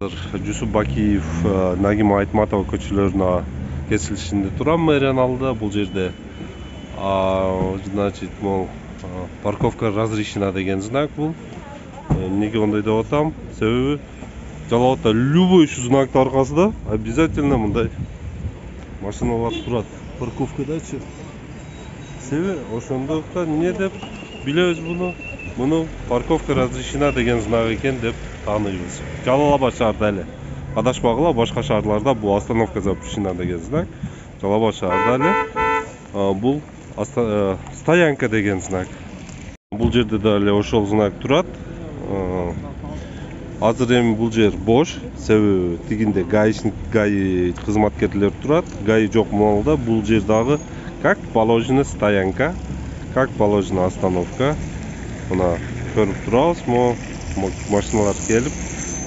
Жусуп Бакиев, Нагим Айтматов көчөлөрүнө кесилишинде турам мэриянын алдыда. Бул жерде значит, могу парковка разрешена деген знак бул. Эмнеге ондой деп атам? Себеби Жалал Абадта любой ушу знактын аркасында обязательно мындай машиналар турат. Парковкадачы. Себеби ошондуктан эмне деп билебиз муну парковка разрешена деген знак экен деп тааныйбыз. Жалал Абад шаарында эле адашпагыла, башка шаарларда бул остановка запрещена деген знак. Жалал Абад шаарында эле бул стоянка деген знак. Бул жерде дагы ошол знак турат. Азыр эми бул жер бош, себеби тигинде гаи кызматкерлер турат. Гаи жок маалда бул жер дагы как положено стоянка, как положено остановка. Мына көрүп турабыз, машиналар келип,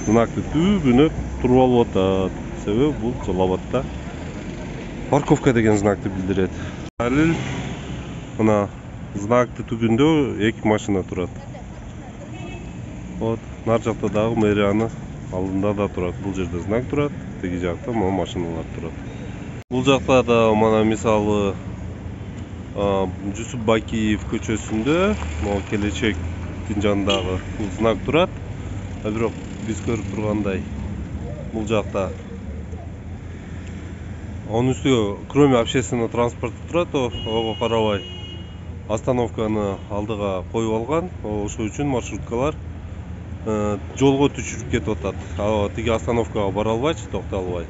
знакты түбүнө туруп алып атат. Себеби бул Жалал Абадта парковка деген знакты билдирет. Далил мына знакты түбүндө эки машина турат. Вот, нар жакта дагы мэриянын алдында да турат. Бул жерде знак турат, тиги жакта могу машиналар турат. Бул жакта да мына мисалы Жусуп Бакиев көчөсүндө могу келечектин жанындагы бул знак турат. Бирок биз көрүп тургандай бул жакта анын үстүгө кроме общественного транспорта турат, ого карабай остановканы алдыга коюп алган. Ошол үчүн маршруткалар жолго түшүрүп кетип атат. Тиги остановкага бара албайчы, токтой албай.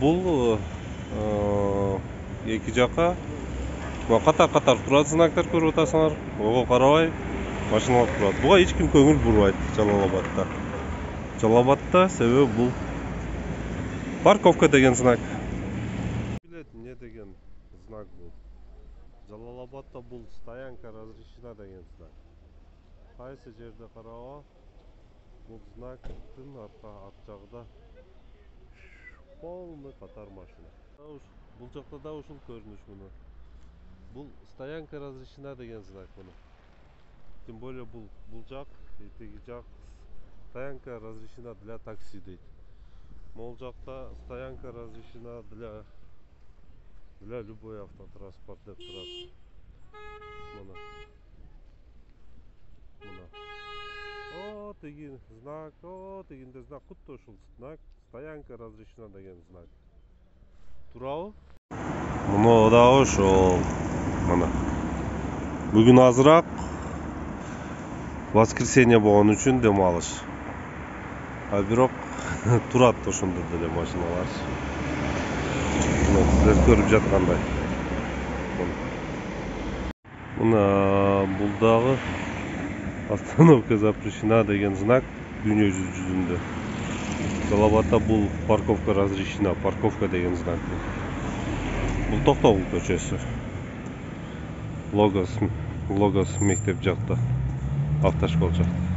Бул эки жака катар турат знактар көрүп атасыңар. Ого карабай машиналар турат. Буга эч ким көңүл бурбайт Жалал Абадта. Жалал Абадта себеби бул парковка деген знак. Билет эмне деген знак бул? Жалал Абадта бул стоянка разрешена деген знак. Кайсы жерде караба, бул знактын арт жагында полный катар машина. Бул жакта да ушул көрүнүш муну. Бул стоянка разрешена деген знак муну. Тем более бул жак, тиги жак стоянка разрешена для такси дейт. Могул жакта стоянка разрешена для любой автотранспорт деп турат. Мына. Тиги знак, тигинде знак, кутта ушул знак, стоянка разрешена деген знак. Турабы? Мына дагы ошол. Мына. Бүгүн азыраак воскресенье болгон үчүн дем алыш. Бирок турат ошондо деле машиналар. Силер көрүп жаткандай. Мына бул дагы остановка запрещена деген знак дүйнө жүзүндө. Жалал Абадта бул парковка разрешена, парковка деген знак. Бул Токтогул көчөсү. Логос мектеп жакта, автошкол жакта.